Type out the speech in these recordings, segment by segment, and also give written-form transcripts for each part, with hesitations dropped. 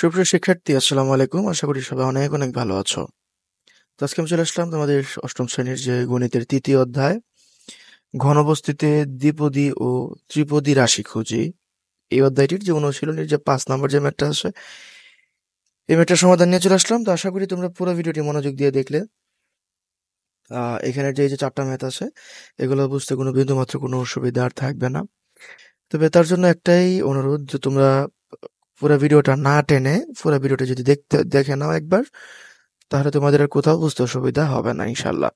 সুপ্রিয় শিক্ষার্থী, আসসালামু আলাইকুম। আশা করি সবাই অনেক অনেক ভালো আছো। তো আজকে আমি চলে আসলাম তোমাদের অষ্টম শ্রেণীর যে গণিতের তৃতীয় অধ্যায়, ঘনবস্তুতে দ্বিপদী ও ত্রিপদী রাশি খুঁজি। এই অধ্যায়টির যে অনুশীলনীর যে 5 নম্বর যে ম্যাথটা আছে, এই ম্যাথটার সমাধান নিয়ে চলে আসলাম। তো আশা করি তোমরা পুরো ভিডিওটি মনোযোগ দিয়ে দেখলে এখানের যে এই যে 4টা ম্যাথ আছে, এগুলো বুঝতে কোনো বিন্দুমাত্র কোনো অসুবিধা আর থাকবে না। তবে তার জন্য একটাই অনুরোধ যে তোমরা পুরো ভিডিওটা না টেনে পুরো ভিডিওটা যদি দেখে নাও একবার, তাহলে তোমাদের আর কোথাও বুঝতে অসুবিধা হবে না ইনশাল্লাহ।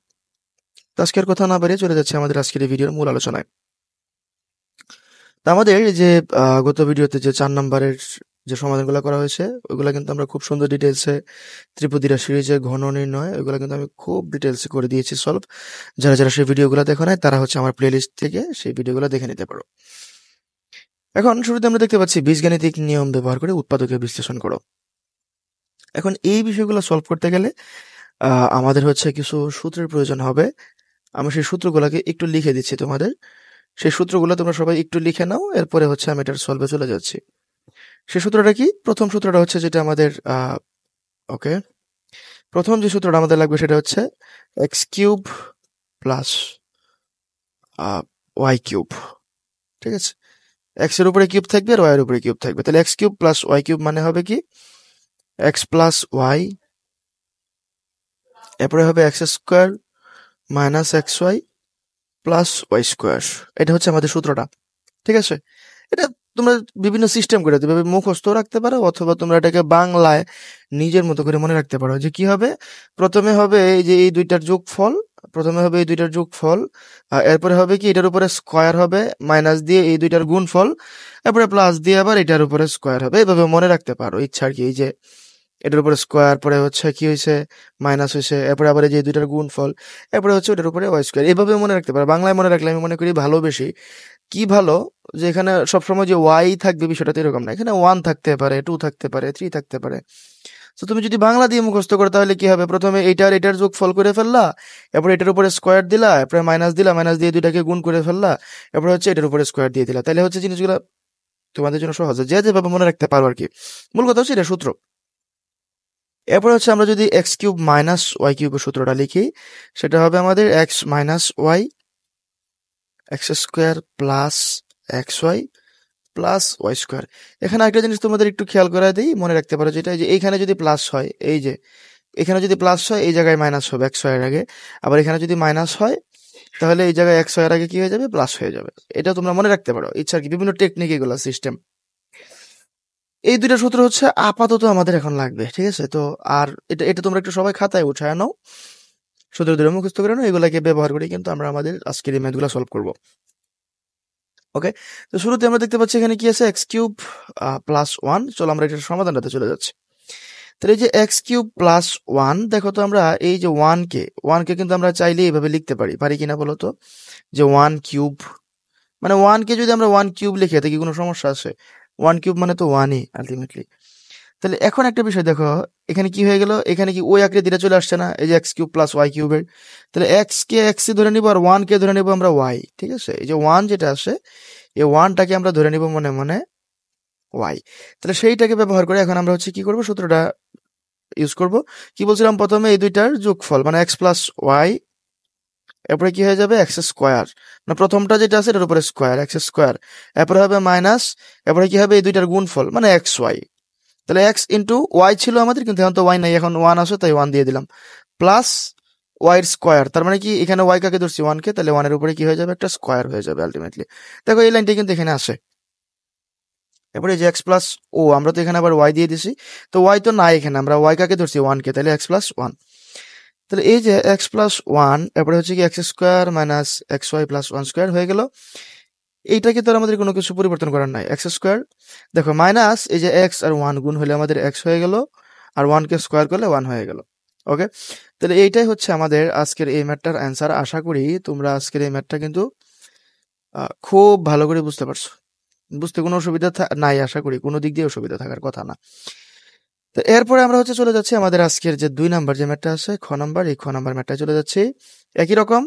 তো আজকের কথা না বাড়িয়ে চলে যাচ্ছে আমাদের আজকের এই ভিডিওর মূল আলোচনায়। তো আমাদের এই যে গত ভিডিওতে যে 4 নম্বরের যে সমাধানগুলো করা হয়েছে, ওইগুলো কিন্তু আমরা খুব সুন্দর ডিটেলসে ত্রিপদী রাশির যে ঘন নির্ণয়, ওইগুলো কিন্তু আমি খুব ডিটেলসে করে দিয়েছি সলভ। যারা যারা সেই ভিডিওগুলো দেখো নাই, তারা হচ্ছে আমার প্লেলিস্ট থেকে সেই ভিডিওগুলো দেখে নিতে পারো। এখন শুরুতে আমরা দেখতে পাচ্ছি বীজগাণিতিক নিয়ম ব্যবহার করে উৎপাদকে বিশ্লেষণ করো। এখন এই বিষয়গুলো সলভ করতে গেলে আমাদের হচ্ছে কিছু সূত্রের প্রয়োজন হবে। আমি সেই সূত্রগুলোকে একটু লিখে দিচ্ছি তোমাদের। সেই সূত্রগুলো তোমরা সবাই একটু লিখে নাও, এরপরে হচ্ছে আমি এটার সলভে চলে যাচ্ছি। সেই সূত্রটা কি? প্রথম সূত্রটা হচ্ছে যেটা আমাদের ওকে, প্রথম যে সূত্রটা আমাদের লাগবে সেটা হচ্ছে x cube plus y cube. ঠিক আছে, এক্স এর উপরে কিউব থাকবে আর ওয়াই এর উপরে কিউব থাকবে। তাহলে x cube plus y cube মানে হবে কি? এক্স প্লাস ওয়াই, এরপরে হবে x square minus x y plus y square. এটা হচ্ছে আমাদের সূত্রটা। ঠিক আছে, এটা তোমরা বিভিন্ন সিস্টেম করে এভাবে মুখস্থ রাখতে পারো, অথবা তোমরা এটাকে বাংলায় নিজের মতো করে মনে রাখতে পারো। যে কি হবে, প্রথমে হবে এই যে এই দুইটার যোগফল, প্রথমে হবে এই দুইটার যোগফল, এরপরে হবে কি এটার উপরে স্কোয়ার হবে, মাইনাস দিয়ে এই দুইটার গুণফল, এরপরে প্লাস দিয়ে আবার এটার উপরে স্কোয়ার হবে। এইভাবে মনে রাখতে পারো ইচ্ছা আর কি। এই যে এটার উপরে স্কোয়ার, পরে হচ্ছে কি হয়েছে মাইনাস হয়েছে, এরপরে আবার এই যে দুইটার গুণফল, এরপরে হচ্ছে ওটার উপরে ওয়াই স্কোয়ার। এইভাবে মনে রাখতে পারো। বাংলায় মনে রাখলে আমি মনে করি ভালো বেশি। কি ভালো যে এখানে সবসময় যে ওয়াই থাকবে বিষয়টা তো এরকম না, এখানে ওয়ান থাকতে পারে, টু থাকতে পারে, থ্রি থাকতে পারে। তো তুমি যদি বাংলা দিয়ে মুখস্থ করো তাহলে কি হবে, প্রথমে এটার যোগফল করে ফেললা, এরপর এটার উপরে স্কোয়ার দিলা, এরপরে মাইনাস দিলা, মাইনাস দিয়ে দুইটাকে গুণ করে ফেললা, এরপর হচ্ছে এটার উপরে স্কোয়ার দিয়ে দিলা। তাহলে হচ্ছে জিনিসগুলো তোমাদের জন্য সহজ, যে যেভাবে মনে রাখতে পারো আর কি। মূল কথা হচ্ছে এটা সূত্র। এরপর হচ্ছে আমরা যদি এক্স কিউব মাইনাস ওয়াই কিউবের সূত্রটা লিখি, সেটা হবে আমাদের x minus y x square plus x y plus y square. এখানে একটা জিনিস তোমাদের একটু খেয়াল করা দিই, মনে রাখতে পারো, যেটা যে এইখানে যদি প্লাস হয়, এই যে এখানে যদি প্লাস হয় এই জায়গায় মাইনাস হবে এক্স ওয়াই এর আগে, আবার এখানে যদি মাইনাস হয় তাহলে এই জায়গায় এক্স ওয়াই এর আগে কি হয়ে যাবে, প্লাস হয়ে যাবে। এটা তোমরা মনে রাখতে পারো ইচ্ছা আর কি, বিভিন্ন টেকনিক এগুলো সিস্টেম। এই দুইটা সূত্র হচ্ছে আপাতত আমাদের এখন লাগবে। ঠিক আছে, তো আর এটা এটা তোমরা একটু সবাই খাতায় উঠায় নাও, সূত্র দুটো মুখস্থ করে নাও। এগুলাকে ব্যবহার করে কিন্তু আমরা আমাদের আজকের এই ম্যাথগুলো সলভ করবো। ওকে, তো শুরুতে আমরা দেখতে পাচ্ছি এখানে কি আছে, এক্স কিউব প্লাস ওয়ান। চলো আমরা এটার সমাধানটাতে চলে যাচ্ছি। তাহলে এই যে এক্স কিউব প্লাস ওয়ান, দেখো তো আমরা এই যে ওয়ানকে কিন্তু আমরা চাইলে এইভাবে লিখতে পারি, পারি কিনা বলো তো? যে ওয়ান কিউব মানে ওয়ানকে যদি আমরা ওয়ান কিউব লিখে থাকি কোনো সমস্যা আছে? ওয়ান কিউব মানে তো ওয়ানই আলটিমেটলি। তাহলে এখন একটা বিষয় দেখো, এখানে কি হয়ে গেল, এখানে কি ওই আকৃতিটা চলে আসছে না, এই যে এক্স কিউব প্লাস ওয়াই কিউবের। তাহলে এক্স কে এক্স ধরে নিবো আর ওয়ান কে ধরে নিবো আমরা ওয়াই। ঠিক আছে, এই যে ওয়ান যেটা আসে, এই ওয়ানটাকে আমরা ধরে নিব মনে মনে ওয়াই। তাহলে সেইটাকে ব্যবহার করে এখন আমরা হচ্ছে কি করব, সূত্রটা ইউজ করব। কি বলছিলাম, প্রথমে এই দুইটার যোগফল মানে এক্স প্লাস ওয়াই, এরপরে কি হয়ে যাবে এক্স স্কোয়ার, মানে প্রথমটা যেটা আছে এটার উপরে স্কোয়ার, এক্স স্কোয়ার, এরপরে হবে মাইনাস, এরপরে কি হবে এই দুইটার গুণফল মানে এক্স ওয়াই। তাহলে এক্স ইন্টু ওয়াই ছিল আমাদের, কিন্তু এখন তো ওয়াই নাই, এখন ওয়ান আসে তাই ওয়ান দিয়ে দিলাম, প্লাস ওয়াই এর স্কোয়ার। তার মানে কি এখানে ওয়াই কাকে ধরছি, ওয়ানকে, তাহলে ওয়ানের উপরে কি হয়ে যাবে, একটা স্কোয়ার হয়ে যাবে আলটিমেটলি। দেখো এই লাইনটা কিন্তু এখানে আসে। এরপরে যে এক্স প্লাস ও, আমরা তো এখানে আবার ওয়াই দিয়ে দিছি, তো ওয়াই তো নাই এখানে, আমরা ওয়াই কাকে ধরছি, ওয়ানকে, তাহলে এক্স প্লাস ওয়ান। তাহলে এই যে এক্স প্লাস ওয়ান, এরপরে হচ্ছে কি x square minus x y plus one square হয়ে গেল। এইটাকে তো আমাদের কোনো কিছু পরিবর্তন করার নাই, এক্স স্কোয়ার, দেখো মাইনাস এই যে এক্স আর ওয়ান গুণ হলে আমাদের এক্স হয়ে গেল, আর ওয়ানকে স্কোয়ার করলে ওয়ান হয়ে গেল। ওকে, তাহলে এইটাই হচ্ছে আমাদের আজকের এই ম্যাথটার অ্যান্সার। আশা করি তোমরা আজকের এই ম্যাথটা কিন্তু খুব ভালো করে বুঝতে পারছো, বুঝতে কোনো অসুবিধা নাই, আশা করি কোনো দিক দিয়ে অসুবিধা থাকার কথা না। তো এরপরে আমরা হচ্ছে চলে যাচ্ছি আমাদের আজকের যে 2 নাম্বার যে ম্যাথটা আছে, খ নাম্বার, এই খ নাম্বার ম্যাথটা চলে যাচ্ছি। একই রকম,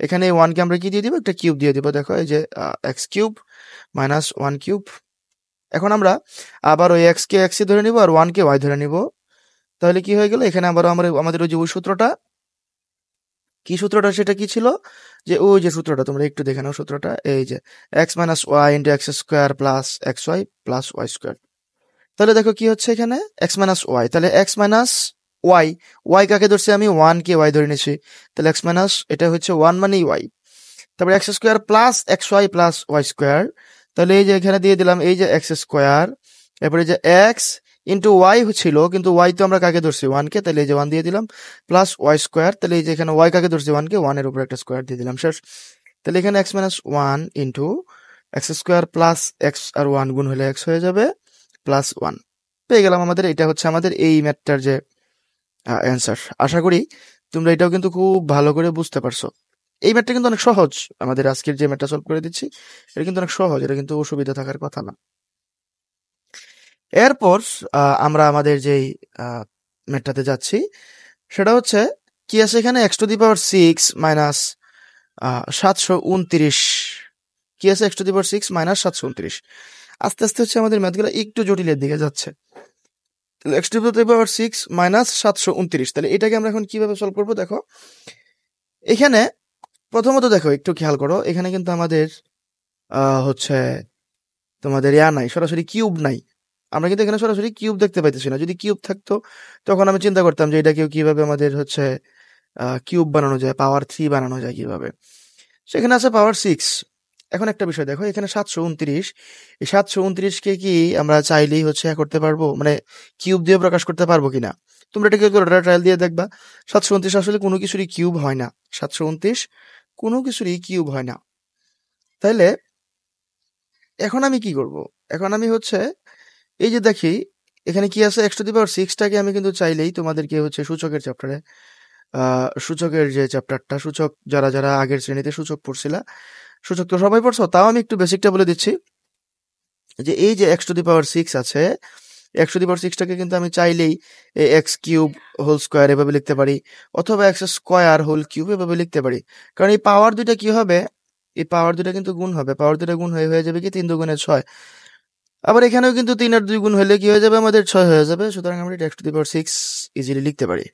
এখানে ওয়ানকে আমরা কি দিয়ে দিব, একটা কিউব দিয়ে দিব। দেখো এই যে x cube minus one cube এখন আমরা আবার ওই এক্স কে এক্স ধরে নিব আর ওয়ান কে ওয়াই ধরে নিব। তাহলে কি হয়ে গেল, এখানে আবার আমাদের ওই যে ওই সূত্রটা, কি সূত্রটা সেটা কি ছিল, যে ওই যে সূত্রটা তোমরা একটু দেখে নাও, সূত্রটা এই যে x minus y into x square plus x y plus y square. তাহলে দেখো কি হচ্ছে এখানে এক্স মাইনাস ওয়াই, তাহলে এক্স মাইনাস ওয়াই, ওয়াই কাকে ধরছি আমি, ওয়ান কে ওয়াই ধরে নিছি, তাহলে এক্স মাইনাস এটা হচ্ছে ওয়ান মানেই ওয়াই, তারপরে x square plus x y plus y square. তাহলে এই যে এখানে দিয়ে দিলাম এই যে এক্স স্কোয়ার, এরপরে যে এক্স ইন্টু ওয়াই ছিল, কিন্তু ওয়াই তো আমরা কাকে ধরছি, ওয়ান কে, তাহলে এই যে ওয়ান দিয়ে দিলাম, প্লাস ওয়াই স্কোয়ার, তাহলে এই যে এখানে ওয়াই কাকে ধরছি, ওয়ান কে, ওয়ানের উপর একটা স্কোয়ার দিয়ে দিলাম, শেষ। তাহলে এখানে x minus one into x square plus x আর ওয়ান গুণ হলে এক্স হয়ে যাবে প্লাস ওয়ান। পেয়ে গেলাম আমাদের, এটা হচ্ছে আমাদের এই ম্যাথটার যে অ্যান্সার। আশা করি তোমরা এটাও কিন্তু খুব ভালো করে বুঝতে পারছো। এই ম্যাথটা কিন্তু অনেক সহজ, আমাদের আজকের যে ম্যাথটা সলভ করে দিচ্ছি এটা কিন্তু অনেক সহজ, এটা কিন্তু অসুবিধা থাকার কথা না। এরপর আমরা আমাদের যেই ম্যাথটাতে যাচ্ছি সেটা হচ্ছে কি আছে এখানে, x to the power six minus 729, কি আছে x to the power six minus 729। আস্তে আস্তে হচ্ছে আমাদের ম্যাথগুলো একটু জটিলের দিকে যাচ্ছে। তাহলে x to the power six minus 729, তাহলে এটাকে আমরা এখন কিভাবে সলভ করবো দেখো। এখানে প্রথমত দেখো একটু খেয়াল করো, এখানে কিন্তু আমাদের হচ্ছে তোমাদের নাই, সরাসরি কিউব নাই। আমরা কিন্তু এখানে সরাসরি কিউব দেখতে পাইতেছি না, যদি কিউব থাকতো তখন আমি চিন্তা করতাম যে এটাকেও কিভাবে আমাদের হচ্ছে কিউব বানানো যায়, পাওয়ার 3 বানানো যায় কিভাবে। সেখানে আছে পাওয়ার 6। এখন একটা বিষয় দেখো, এখানে 729, এই 729কে কি আমরা চাইলেই হচ্ছে করতে পারবো, মানে কিউব দিয়ে প্রকাশ করতে পারবো কিনা? তোমরা এটা ক্যালকুলেটর ট্রায়াল দিয়ে দেখবা। 729 আসলে কোনো কিছুরই কিউব হয় না, 729 কোনো কিছুরই কিউব হয় না। তাইলে এখন আমি কি করব? এখন আমি হচ্ছে এই যে দেখি এখানে কি আছে, এক্স টু দি পাওয়ার 6টাকে আমি কিন্তু চাইলেই তোমাদেরকে হচ্ছে সূচকের চ্যাপ্টারে, সূচকের যে চ্যাপ্টারটা, সূচক যারা যারা আগের শ্রেণীতে সূচক পড়ছিলা, সূচক তো সবাই পড়ছো, তাও আমি একটু বেসিকটা বলে দিচ্ছি, যে এই যে এক্স টু দি পাওয়ার 6 আছে, এক্স টু দি পাওয়ার 6টাকে কিন্তু আমি চাইলেই এক্স কিউব হোল স্কোয়ার এভাবে লিখতে পারি, অথবা এক্স স্কোয়ার হোল কিউব এভাবে লিখতে পারি। কারণ এই পাওয়ার দুইটা কি হবে, এই পাওয়ার দুইটা কিন্তু গুণ হবে, পাওয়ার দুইটা গুণ হয়ে যাবে কি 3 দুগুণে 6। আবার এখানেও কিন্তু 3 আর 2 গুণ হলে কি হয়ে যাবে, আমাদের 6 হয়ে যাবে। সুতরাং আমরা এটা x to the power 6 easily লিখতে পারি।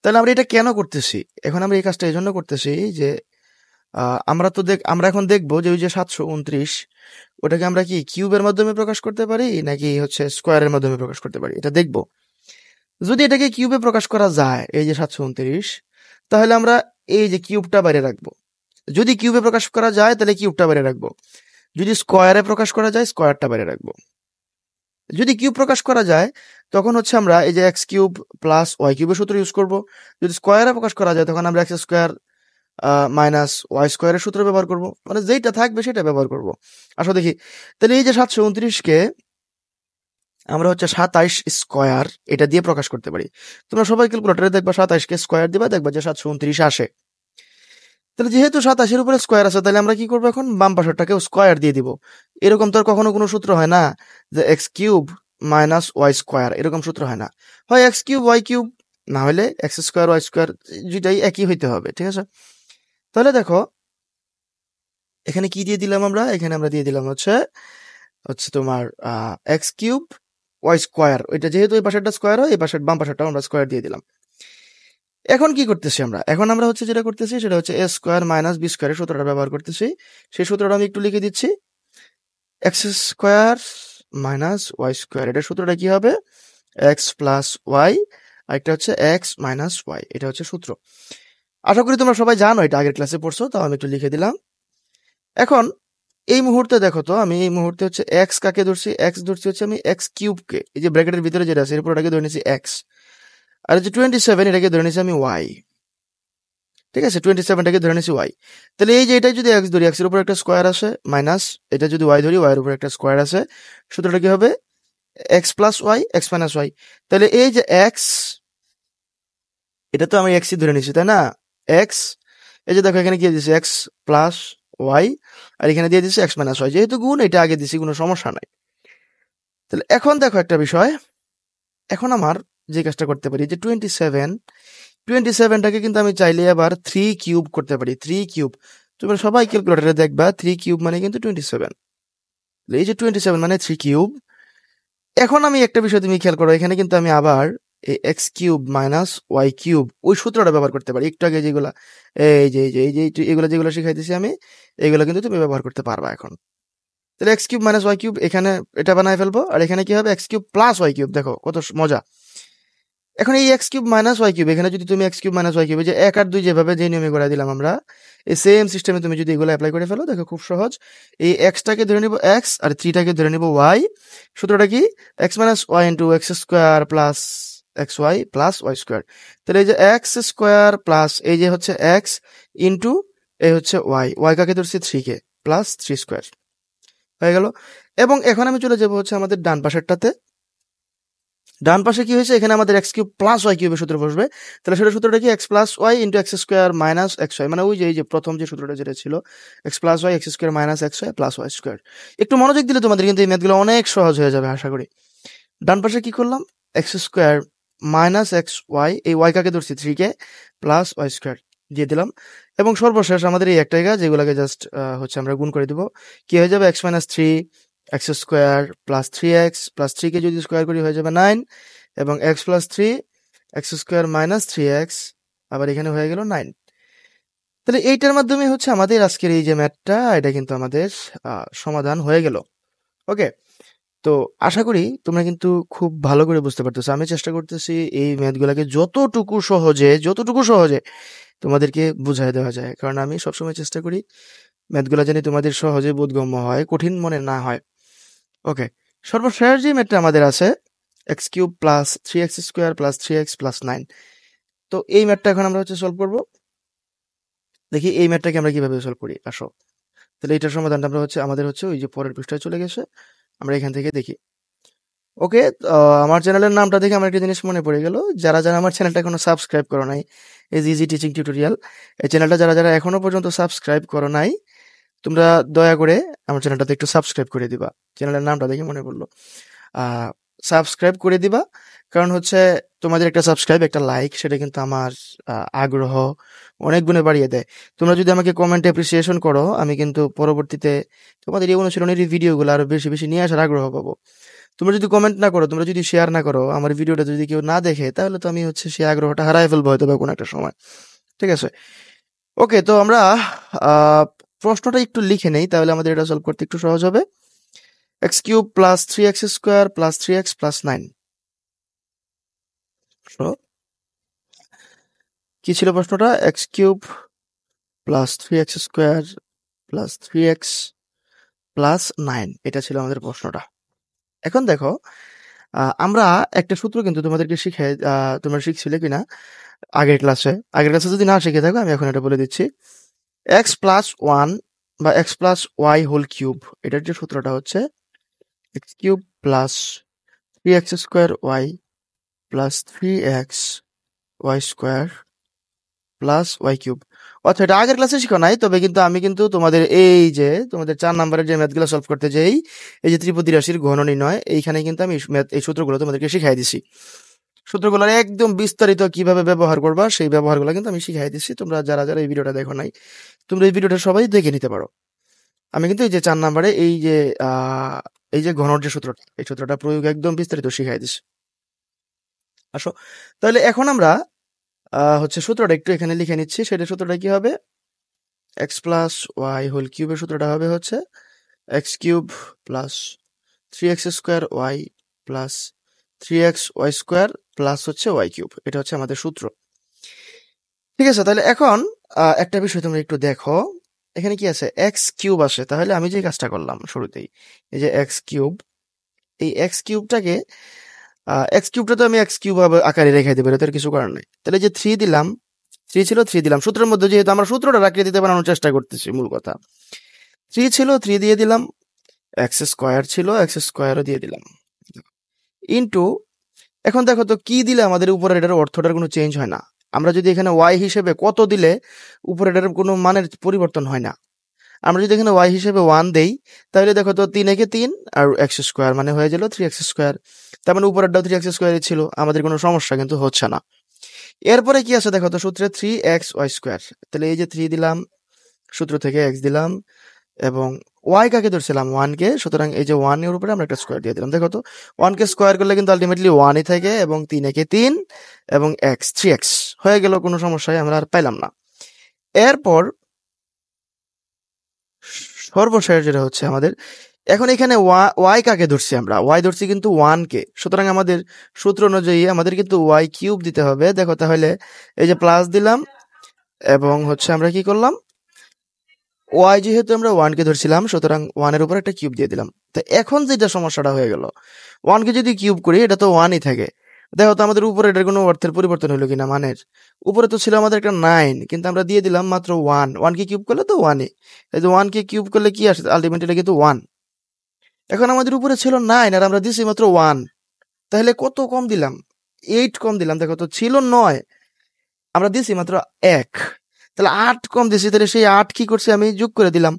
তাহলে আমরা এটা কেন করতেছি? এখন আমরা এই কাজটা এই জন্য করতেছি যে আমরা এখন দেখবো যে ওই যে 729 ওটাকে আমরা কি কিউবের মাধ্যমে প্রকাশ করতে পারি নাকি হচ্ছে স্কোয়ারের মাধ্যমে প্রকাশ করতে পারি, এটা দেখবো। যদি এটাকে কিউবে প্রকাশ করা যায়, এই যে 729, তাহলে আমরা এই যে কিউবটা বাইরে রাখবো। যদি কিউবে প্রকাশ করা যায় তাহলে কিউবটা বাইরে রাখবো, যদি স্কোয়ারে প্রকাশ করা যায় স্কোয়ারটা বাইরে রাখবো। যদি কিউব প্রকাশ করা যায় তখন হচ্ছে আমরা এই যে এক্স কিউব প্লাস ওয়াই কিউবের সূত্র ইউজ করব। যদি স্কোয়ারে প্রকাশ করা যায় তখন আমরা এক্স স্কোয়ার মাইনাস ওয়াই স্কোয়ারের সূত্র ব্যবহার করব, মানে যেটা থাকবে সেটা ব্যবহার করব। আসো দেখি, তাহলে এই যে 729কে আমরা হচ্ছে 27 স্কোয়ার এটা দিয়ে প্রকাশ করতে পারি। তোমরা সবাই ক্যালকুলেটরে দেখবা 27কে স্কোয়ার দিবা, দেখবা যে 729 আসে। তাহলে যেহেতু 27-এর উপরে স্কোয়ার আছে, তাহলে আমরা কি করবো, এখন বাম পাশেরটাকেও স্কোয়ার দিয়ে দিব। এরকম তো আর কখনো কোনো সূত্র হয় না যে x cube minus y square, এরকম সূত্র হয় না। হয় এক্স কিউব ওয়াই কিউব, না হলে এক্স স্কোয়ার ওয়াই স্কোয়ার, দুইটাই একই হইতে হবে, ঠিক আছে? তাহলে দেখো এখানে কি দিয়ে দিলাম আমরা, এখানে আমরা দিয়ে দিলাম হচ্ছে হচ্ছে তোমার এক্স কিউব ওয়াই স্কোয়ার, ওইটা যেহেতু এই পাশেরটা স্কোয়ার হয়, এই পাশের বাম পাশেরটাও আমরা স্কোয়ার দিয়ে দিলাম। এখন কি করতেছি আমরা, এখন আমরা হচ্ছে যেটা করতেছি সেটা হচ্ছে এ স্কোয়ার মাইনাস বি স্কোয়ারের সূত্রটা ব্যবহার করতেছি। সেই সূত্রটা আমি একটু লিখে দিচ্ছি, x square minus y square, এটার সূত্রটা কি হবে, এক্স প্লাস ওয়াই, আর একটা হচ্ছে এক্স মাইনাস ওয়াই, এটা হচ্ছে সূত্র। আশা করি তোমরা সবাই জানো, এটা আগের ক্লাসে পড়ছো, তাও আমি একটু লিখে দিলাম। এখন এই মুহূর্তে দেখো তো, আমি এই মুহূর্তে হচ্ছে এক্স কাকে ধরছি, এক্স ধরছি হচ্ছে আমি এক্স কিউবকে, এই যে ব্র্যাকেটের ভিতরে যেটা আছে এরপর ওটাকে ধরে নিয়েছি এক্স, আর যে 27 এটাকে ধরে নিয়েছি আমি ওয়াই, ঠিক আছে? 27টাকে ধরে নিয়েছি ওয়াই। তাহলে এই যে এটাই যদি এক্স ধরি, এক্সের উপর একটা স্কোয়ার আসে, মাইনাস এটা যদি ওয়াই ধরি, ওয়াই এর উপর একটা স্কোয়ার আছে, সূত্রটা কি হবে, x plus y x minus y. তাহলে এই যে এক্স, এটা তো আমি এক্সই ধরে নিচ্ছি তাই না, এক্স, এই যে দেখো এখানে কি দিয়েছি এক্স প্লাস ওয়াই, আর এখানে দিয়ে দিচ্ছি এক্স মাইনাস ওয়াই, যেহেতু গুণ এটা আগে দিছি কোনো সমস্যা নাই। তাহলে এখন দেখো একটা বিষয়, এখন আমার যে কাজটা করতে পারি যে 27টাকে কিন্তু আমি চাইলে আবার 3 কিউব করতে পারি, 3 কিউব। তোমরা সবাই ক্যালকুলেটরে দেখবা 3 কিউব মানে কিন্তু 27। এই যে 27 মানে 3 কিউব। এখন আমি একটা বিষয় তুমি খেয়াল করো, এখানে কিন্তু আমি আবার এই x cube minus y cube ওই সূত্রটা ব্যবহার করতে পারি। একটু আগে যেগুলা এগুলো যেগুলো শিখাইতেছি আমি, এগুলো কিন্তু তুমি ব্যবহার করতে পারবা এখন। তাহলে x cube minus y cube, এখানে এটা বানায় ফেলবো, আর এখানে কি হবে x cube plus y cube. দেখো কত মজা। এখন এই x cube minus y cube, এখানে যদি তুমি x cube minus y cube যে 1 আর 2 যেভাবে যে নিয়মে করে দিলাম আমরা, এই সেম সিস্টেমে তুমি যদি এগুলো অ্যাপ্লাই করে ফেলো, দেখো খুব সহজ। এই এক্সটাকে ধরে নিব এক্স আর 3টাকে ধরে নিব ওয়াই। সূত্রটা কি? X minus y into x square plus x y plus y square. তাহলে এই যে এক্স স্কোয়ার প্লাস এই যে হচ্ছে এক্স ইন্টু এই হচ্ছে ওয়াই, ওয়াই কাকে ধরছি 3 কে, প্লাস 3 স্কোয়ার হয়ে গেল। এবং এখন আমি চলে যাবো হচ্ছে আমাদের ডান পাশেরটাতে। ডান পাশে কি হয়েছে? এখানে আমাদের এক্স কিউব প্লাস ওয়াই কিউবের সূত্র বসবে। তাহলে সেটা সূত্রটা কি? X plus y into x square minus x y, মানে ওই যে এই যে প্রথম যে সূত্রটা যেটা ছিল, x plus y x square minus x y plus y square. একটু মনোযোগ দিলে তোমাদের কিন্তু এই ম্যাথগুলো অনেক সহজ হয়ে যাবে আশা করি। ডান পাশে কি করলাম? X square minus x y, এই ওয়াই কাকে ধরছি 3 কে, প্লাস ওয়াই স্কোয়ার দিয়ে দিলাম। এবং সর্বশেষ আমাদের এই একটা জায়গা যেগুলোকে জাস্ট হচ্ছে আমরা গুণ করে দিব। কি হয়ে যাবে? X minus 3 x square plus 3x plus 3 কে যদি স্কোয়ার করি হয়ে যাবে 9, এবং x plus 3 x square minus 3x আবার এখানে হয়ে গেল 9। তাহলে এইটার মাধ্যমে হচ্ছে আমাদের আজকের এই যে ম্যাথটা, এটা কিন্তু আমাদের সমাধান হয়ে গেল। ওকে, তো আশা করি তোমরা কিন্তু খুব ভালো করে বুঝতে পারতেছো। আমি চেষ্টা করতেছি এই ম্যাথগুলোকে যতটুকু সহজে তোমাদেরকে বুঝাই দেওয়া যায়, কারণ আমি সবসময় চেষ্টা করি ম্যাথগুলো যেন তোমাদের সহজে বোধগম্য হয়, কঠিন মনে না হয়। ওকে, সর্বশেষ যে ম্যাথটা আমাদের আছে x cube plus 3x square plus 3x plus 9, তো এই ম্যাথটা এখন আমরা হচ্ছে সলভ করব। দেখি এই ম্যাথটাকে আমরা কিভাবে সলভ করি, আসো। তাহলে এটার সমাধানটা আমরা হচ্ছে আমাদের হচ্ছে ওই যে পরের পৃষ্ঠায় চলে গেছে, আমরা এখান থেকে দেখি। ওকে, আমার চ্যানেলের নামটা দেখে আমার একটা জিনিস মনে পড়ে গেল। যারা যারা আমার চ্যানেলটা এখনো সাবস্ক্রাইব করো নাই, এই ইজি টিচিং টিউটোরিয়াল, এই চ্যানেলটা যারা যারা এখনো পর্যন্ত সাবস্ক্রাইব করো নাই, তোমরা দয়া করে আমার চ্যানেলটাতে একটু সাবস্ক্রাইব করে দিবা। চ্যানেলের নামটা দেখে মনে পড়লো। সাবস্ক্রাইব করে দিবা, কারণ হচ্ছে তোমাদের একটা সাবস্ক্রাইব একটা লাইক সেটা কিন্তু আমার আগ্রহ অনেক গুণে বাড়িয়ে দেয়। তোমরা যদি আমাকে কমেন্ট অ্যাপ্রিসিয়েশন করো, আমি কিন্তু পরবর্তীতে তোমাদের এই অনুশীলনের ভিডিওগুলো আরো বেশি বেশি নিয়ে আসার আগ্রহ পাবো। তোমরা যদি কমেন্ট না করো, তোমরা যদি শেয়ার না করো, আমার ভিডিওটা যদি কেউ না দেখে, তাহলে তো আমি হচ্ছে সেই আগ্রহটা হারাই ফেলবো হয়তো বা কোনো একটা সময়। ঠিক আছে? ওকে, তো আমরা আহ, প্রশ্নটা একটু লিখে নেই, তাহলে আমাদের এটা সলভ করতে একটু সহজ হবে। X cube plus 3x square plus 3x plus 9। কি ছিল প্রশ্নটা? X cube plus 3x square plus 3x plus 9, এটা ছিল আমাদের প্রশ্নটা। এখন দেখো, আমরা একটা সূত্র কিন্তু তোমাদেরকে শিখে, তোমরা শিখছিলে কিনা আগের ক্লাসে যদি না শিখে থাকো, আমি এখন এটা বলে দিচ্ছি। এক্স প্লাস ওয়ান বা x plus y whole cube, এটার যে সূত্রটা হচ্ছে x cube plus 3x square y plus 3x y square plus y cube. অর্থাৎ এটা আগের ক্লাসে শিখো নাই, তবে কিন্তু আমি কিন্তু তোমাদের এই যে তোমাদের 4 নম্বরের যে ম্যাথগুলো সলভ করতে যাই, এই যে ত্রিপদী রাশির ঘন নির্ণয়, এইখানে কিন্তু আমি এই সূত্রগুলো তোমাদেরকে শিখাই দিছি। সূত্রগুলোর একদম বিস্তারিত কিভাবে ব্যবহার করবা সেই ব্যবহারগুলো কিন্তু আমি শিখাই দিচ্ছি। তোমরা যারা যারা এই ভিডিওটা দেখো নাই, তোমরা এই ভিডিওটা সবাই দেখে নিতে পারো। আমি কিন্তু এই যে 4 নম্বরে এই যে ঘনর যে সূত্রটা, এই সূত্রটা প্রয়োগ একদম বিস্তারিত শিখাই দিছি। আসো, তাহলে এখন আমরা হচ্ছে সূত্রটা একটু এখানে লিখে নিচ্ছি। সেটা সূত্রটা কি হবে? এক্স প্লাস ওয়াই হোল কিউবের সূত্রটা হবে হচ্ছে x cube plus 3x square y plus 3x y square plus হচ্ছে ওয়াই কিউব। এটা হচ্ছে আমাদের সূত্র। ঠিক আছে, তাহলে এখন একটা বিষয় তোমরা একটু দেখো, এখানে কি আছে? এক্স কিউব আসে। তাহলে আমি যে কাজটা করলাম শুরুতেই, এই যে এক্স কিউব, এই এক্স কিউবটাকে এক্স কিউবটা তো আমি এক্স কিউব আকারে রেখে দেবো, এটা কিছু করার নাই। তাহলে যে 3 দিলাম, 3 ছিল 3 দিলাম। সূত্রের মধ্যে যেহেতু আমরা সূত্রটা রাখিয়ে দিতে বানানোর চেষ্টা করতেছি, মূল কথা 3 ছিল 3 দিয়ে দিলাম, এক্স স্কোয়ার ছিল এক্স স্কোয়ারও দিয়ে দিলাম, ইন্টু এখন দেখো তো কি দিলে আমাদের উপরের এটার অর্থটার কোনো চেঞ্জ হয় না। আমরা যদি এখানে ওয়াই হিসেবে কত দিলে উপরের এটার কোনো মানের পরিবর্তন হয় না। আমরা যদি এখানে ওয়াই হিসেবে 1 দেই, তাহলে দেখো তো 3 একে 3 আর এক্স স্কোয়ার মানে হয়ে গেল 3x স্কোয়ার। তার মানে উপরেরটাও 3x স্কোয়ারই ছিল, আমাদের কোনো সমস্যা কিন্তু হচ্ছে না। এরপরে কি আছে দেখো তো সূত্রে 3x ওয়াই স্কোয়ার। তাহলে এই যে 3 দিলাম, সূত্র থেকে x দিলাম, এবং ওয়াই কাকে ধরছিলাম 1 কে, সুতরাং এই যে 1 এর উপরে আমরা একটা স্কয়ার দিয়ে দিলাম। দেখো তো 1 কে স্কয়ার করলে কিন্তু আলটিমেটলি 1 ই থাকে, এবং 3 একে 3 এবং x 3x হয়ে গেল, কোনো সমস্যাই আমরা আর পাইলাম না। এরপর সর্বশেষ যেটা হচ্ছে আমাদের, এখন এখানে ওয়াই কাকে ধরছি আমরা, ওয়াই ধরছি কিন্তু 1 কে, সুতরাং আমাদের সূত্র অনুযায়ী আমাদের কিন্তু ওয়াই কিউব দিতে হবে। দেখো তাহলে এই যে প্লাস দিলাম, এবং হচ্ছে আমরা কি করলাম, ওয়াই যেহেতু আমরা 1 কে ধরছিলাম, সুতরাং 1 এর উপর একটা কিউব দিয়ে দিলাম। তো এখন যেটা সমস্যাটা হয়ে গেল, 1 কে যদি কিউব করি এটা তো 1 ই থাকে। দেখো তো আমাদের উপরে এটার কোনো অর্থের পরিবর্তন হলো কিনা, মানের উপরে তো ছিল আমাদের একটা 9, কিন্তু আমরা দিয়ে দিলাম মাত্র 1। 1 কে কিউব করলে তো 1 ই, এই যে 1 কে কিউব করলে কি আসে, আলটিমেটলি কিন্তু 1। এখন আমাদের উপরে ছিল 9 আর আমরা দিছি মাত্র 1, তাহলে কত কম দিলাম, 8 কম দিলাম। দেখো তো ছিল 9, আমরা দিছি মাত্র 1, তাহলে 8 কম দিছি। তাহলে সেই 8 কি করছি, আমি যোগ করে দিলাম।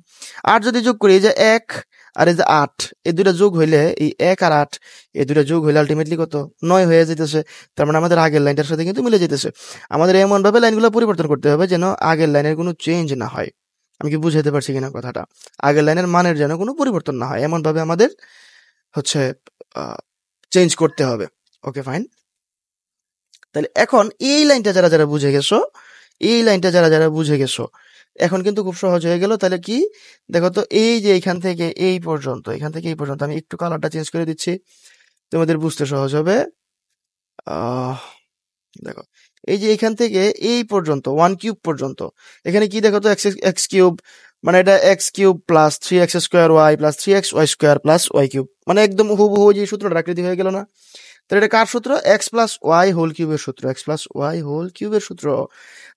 8 যদি যোগ করি, এই যে 1 আর এই যে 8, এই দুইটা যোগ হইলে, এই 1 আর 8 এই দুইটা যোগ হইলে আলটিমেটলি কত, 9 হয়ে যেতেছে। তার মানে আমাদের আগের লাইনটার সাথে কিন্তু মিলে যেতেছে। আমাদের এমন ভাবে লাইনগুলো পরিবর্তন করতে হবে যেন আগের লাইনের কোনো চেঞ্জ না হয়। আমি কি বুঝাতে পারছি কিনা কথাটা? আগের লাইনের মানের যেন কোনো পরিবর্তন না হয়, এমন ভাবে আমাদের হচ্ছে চেঞ্জ করতে হবে। Okay fine. তাহলে এখন এই লাইনটা যারা যারা বুঝে গেছো, এই লাইনটা যারা যারা বুঝে গেছো, এখন কিন্তু খুব সহজ হয়ে গেল। তাহলে কি, দেখো তো এই যে এখান থেকে এই পর্যন্ত, এখান থেকে এই পর্যন্ত আমি একটু কালারটা চেঞ্জ করে দিচ্ছি, তোমাদের বুঝতে সহজ হবে। আহ দেখো, এই যে এখান থেকে এই পর্যন্ত 1 কিউব পর্যন্ত, এখানে কি দেখো তো, এক্স কিউব, মানে এটা x cube plus 3x square y plus 3x y square plus y cube, মানে একদম হুবহু যে সূত্রটা আকৃতি হয়ে গেল না? তাহলে এটা কার সূত্র, এক্স প্লাস ওয়াই হোল কিউবের সূত্র, এক্স প্লাস ওয়াই হোল কিউবের সূত্র।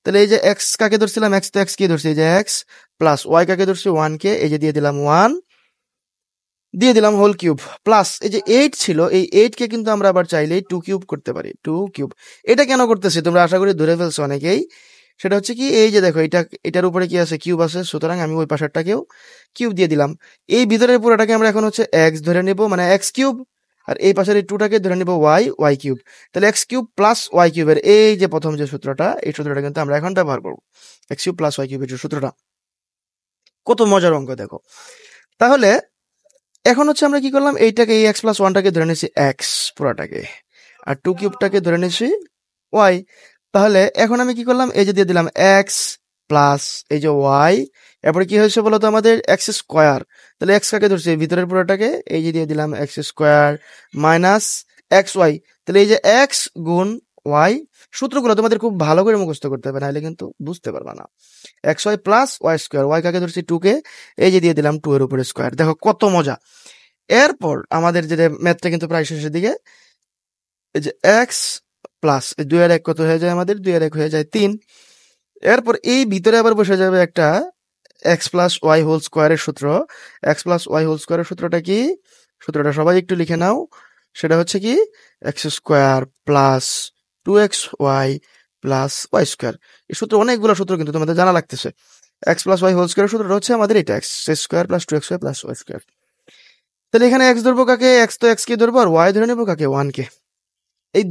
তাহলে এই যে এক্স কাকে ধরছিলাম, এক্স তো এক্স কে ধরছি, এই যে এক্স প্লাস ওয়াই কাকে ধরছি, 1 কে, এই যে দিয়ে দিলাম 1, দিয়ে দিলাম হোল কিউব, প্লাস এই যে 8 ছিল, এই 8 কে কিন্তু আমরা আবার চাইলেই 2 কিউব করতে পারি, 2 কিউব। এটা কেন করতেছি তোমরা আশা করি ধরে ফেলছো অনেকেই। সেটা হচ্ছে কি, এই যে দেখো এটার উপরে কি আছে, কিউব আছে, সুতরাং আমি ওই পাশেরটাকেও কিউব দিয়ে দিলাম। এই ভিতরের পুরোটাকে আমরা এখন হচ্ছে এক্স ধরে নেব, মানে এক্স কিউব, আর এই পাশের এই 2টাকে ধরে নেব ওয়াই কিউব। তাহলে এক্স কিউব প্লাস ওয়াই কিউবের এই যে প্রথম যে সূত্রটা, এই সূত্রটা কিন্তু আমরা এখন ব্যবহার করবো, এক্স কিউব প্লাস ওয়াই কিউবের যে সূত্রটা। কত মজার অঙ্ক দেখো। তাহলে এখন হচ্ছে আমরা কি করলাম, এইটাকে এই এক্স প্লাস 1টাকে ধরে নিয়েছি এক্স পুরাটাকে, আর 2 কিউবটাকে ধরে নিয়েছি ওয়াই। তাহলে এখন আমি কি করলাম, এই যে দিয়ে দিলাম এক্স প্লাস এই যে ওয়াই, এরপরে কি হয়েছে বলতো আমাদের এক্স স্কোয়ার। তাহলে এক্স কাকে ধরছি, ভিতরের পুরোটাকে, এই যে দিয়ে দিলাম x square minus x y. তাহলে এই যে এক্স গুণ ওয়াই, সূত্রগুলো তোমাদের খুব ভালো করে মুখস্থ করতে হবে, নাহলে কিন্তু বুঝতে পারবে না। X y plus y square, y কাকে ধরছি 2 কে, এই যে দিয়ে দিলাম 2 এর উপরে স্কোয়ার। দেখো কত মজা। এরপর আমাদের যে ম্যাথটা কিন্তু প্রায় শেষের দিকে, এই যে এক্স প্লাস 2 আর 1 কত হয়ে যায় আমাদের, 2 আর 1 হয়ে যায় 3। এরপর এই ভিতরে আবার বসে যাবে একটা এক্স প্লাস ওয়াই হোল স্কোয়ারের সূত্র। এক্স প্লাস ওয়াই হোল স্কোয়ারের সূত্রটা কি, সূত্রটা সবাই একটু লিখে নাও। সেটা হচ্ছে কি, x square plus 2x y plus y square. এই সূত্র, অনেকগুলো সূত্র কিন্তু তোমাদের জানা লাগতেছে। এক্স প্লাস ওয়াই হোল স্কোয়ারের সূত্রটা হচ্ছে আমাদের এটা, x square plus 2x y plus y square. তাহলে এখানে এক্স ধরবো কাকে, এক্স তো এক্স কে ধরবো, আর ওয়াই ধরে নেবো কাকে, 1 কে। এই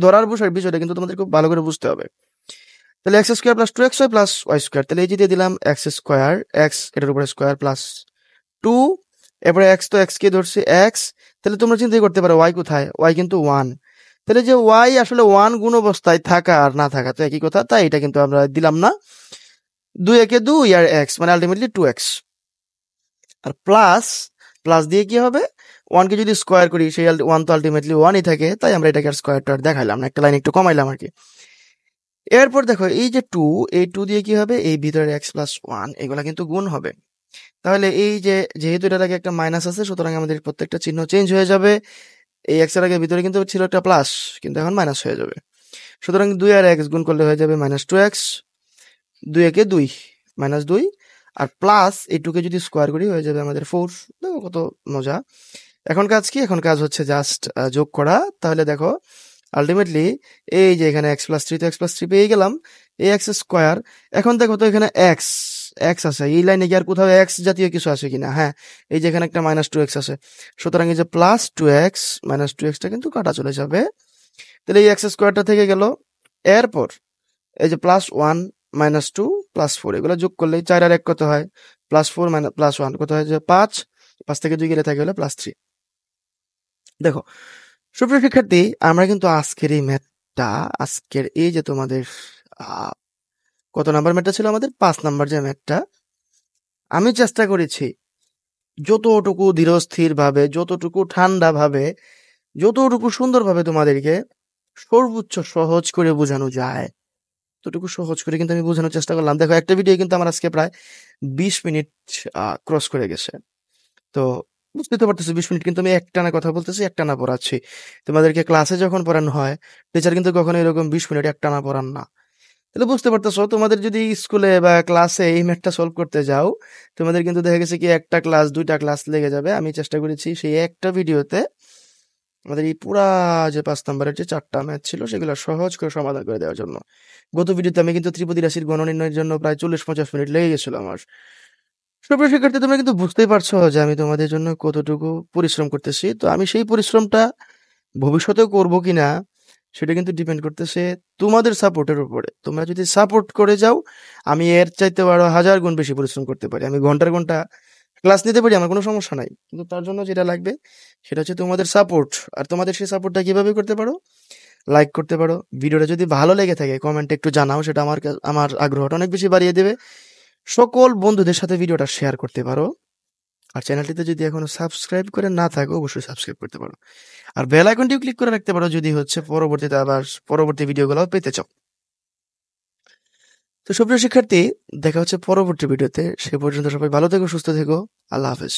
ধরার বিষয়টা কিন্তু তোমাদের খুব ভালো করে বুঝতে হবে। তাহলে x square plus 2x y plus y square, তাহলে এই যে দিয়ে দিলাম এক্স স্কোয়ার, এক্স এটার উপরে স্কোয়ার প্লাস 2, এরপরে এক্স তো এক্স কে ধরছে এক্স। তাহলে তোমরা চিন্তা করতে পারো ওয়াই কোথায়, ওয়াই কিন্তু 1। তাহলে যে ওয়াই আসলে 1 গুণ অবস্থায় থাকা আর না থাকা তো একই কথা, তাই এটা কিন্তু আমরা দিলাম না। 2 একে 2 আর এক্স, মানে আলটিমেটলি 2x, আর প্লাস প্লাস দিয়ে কি হবে, 1 কে যদি স্কোয়ার করি, সেই 1 তো আলটিমেটলি 1ই থাকে, তাই আমরা এটাকে আর স্কোয়ারটা দেখাইলাম না, একটা লাইন একটু কমাইলাম আর কি। এরপর দেখো এই যে 2, এই 2 দিয়ে কি হবে, এই ভিতরে এক্স প্লাস 1 এগুলা কিন্তু গুণ হবে। তাহলে এই যে যেহেতু এটার আগে একটা মাইনাস আছে, সুতরাং আমাদের প্রত্যেকটা চিহ্ন চেঞ্জ হয়ে যাবে। এই এক্স এর আগে ভিতরে কিন্তু ছিল একটা প্লাস, কিন্তু এখন মাইনাস হয়ে যাবে। সুতরাং 2 আর এক্স গুণ করলে হয়ে যাবে মাইনাস 2x, 2 একে 2 মাইনাস 2, আর প্লাস এই 2 কে যদি স্কোয়ার করি হয়ে যাবে আমাদের 4। দেখো কত মজা। এখন কাজ কি, এখন কাজ হচ্ছে জাস্ট যোগ করা। তাহলে দেখো আলটিমেটলি এই যে এখানে এক্স প্লাস 3 তো এক্স প্লাস 3 পেয়ে গেলাম, এই এক্স স্কোয়ার। এখন দেখো তো এখানে এক্স এক্স আছে, এই লাইনে কি আর কোথাও এক্স জাতীয় কিছু আছে কিনা, হ্যাঁ, এই যে এখানে একটা মাইনাস 2x আছে, সুতরাং এই যে প্লাস 2x মাইনাস 2xটা কিন্তু কাটা চলে যাবে। তাহলে এই এক্স স্কোয়ারটা থেকে গেল। এরপর এই যে প্লাস 1 মাইনাস 2 প্লাস 4, এগুলো যোগ করলে 4 আর 1 কত হয়, +4 +1 কত হয় যে 5, 5 থেকে 2 গেলে থাকে হলো +3। দেখো সুপ্রিয় শিক্ষার্থী, আমরা কিন্তু আজকের এই যে তোমাদের কত নাম্বার ম্যাথটা ছিল আমাদের 5 নাম্বার যে ম্যাথটা, আমি চেষ্টা করেছি যতটুকু ধীরস্থির ভাবে, যতটুকু ঠান্ডা ভাবে, যতটুকু সুন্দরভাবে তোমাদেরকে সর্বোচ্চ সহজ করে বোঝানো যায় ততটুকু সহজ করে কিন্তু আমি বোঝানোর চেষ্টা করলাম। দেখো একটা ভিডিও কিন্তু আমার আজকে প্রায় 20 মিনিট ক্রস করে গেছে। তো বুঝতে তো পারতেছো 20 মিনিট কিন্তু আমি একটানা কথা বলতেছি, একটানা পড়াচ্ছি। তোমাদেরকে ক্লাসে যখন পড়ানো হয় টিচার কিন্তু কখনো এরকম 20 মিনিট একটানা পড়ান না। তাহলে বুঝতে পারতেছো তোমাদের যদি স্কুলে বা ক্লাসে এই ম্যাথটা সলভ করতে যাও, তোমাদের কিন্তু দেখা গেছে কি একটা ক্লাস 2টা ক্লাস লেগে যাবে। আমি চেষ্টা করেছি সেই একটা ভিডিওতে আমাদের এই পুরা যে 5 নাম্বারের যে 4টা ম্যাথ ছিল সেগুলো সহজ করে সমাধান করে দেওয়ার জন্য। গত ভিডিওতে আমি কিন্তু ত্রিপদী রাশির গণনির্ণয়ের জন্য প্রায় 40-50 মিনিট লেগে গেছিল আমার। সুপ্রিয় শিক্ষার্থী, তোমরা কিন্তু বুঝতেই পারছো যে আমি তোমাদের জন্য কতটুকু পরিশ্রম করতেছি। তো আমি সেই পরিশ্রমটা ভবিষ্যতেও করব কিনা সেটা কিন্তু ডিপেন্ড করতেছে তোমাদের সাপোর্টের উপরে। তোমরা যদি সাপোর্ট করে যাও, আমি এর চাইতে আরো 1000 গুণ বেশি পরিশ্রম করতে পারি। আমি ঘন্টার ঘন্টা ক্লাস নিতে পারি, আমার কোনো সমস্যা নাই। কিন্তু তার জন্য যেটা লাগবে সেটা হচ্ছে তোমাদের সাপোর্ট। আর তোমাদের সেই সাপোর্টটা কিভাবে করতে পারো? লাইক করতে পারো। ভিডিওটা যদি ভালো লেগে থাকে কমেন্টে একটু জানাও, সেটা আমার আগ্রহটা অনেক বেশি বাড়িয়ে দেবে। সকল বন্ধুদের সাথে ভিডিওটা শেয়ার করতে পারো। আর চ্যানেলটিতে যদি এখনো সাবস্ক্রাইব করে না থাকো অবশ্যই সাবস্ক্রাইব করতে পারো। আর বেল আইকনটিও ক্লিক করে রাখতে পারো যদি হচ্ছে পরবর্তীতে আবার পরবর্তী ভিডিওগুলো পেতে চাও। তো সুপ্রিয় শিক্ষার্থী, দেখা হচ্ছে পরবর্তী ভিডিওতে। সে পর্যন্ত সবাই ভালো থেকো, সুস্থ থেকো। আল্লাহ হাফেজ।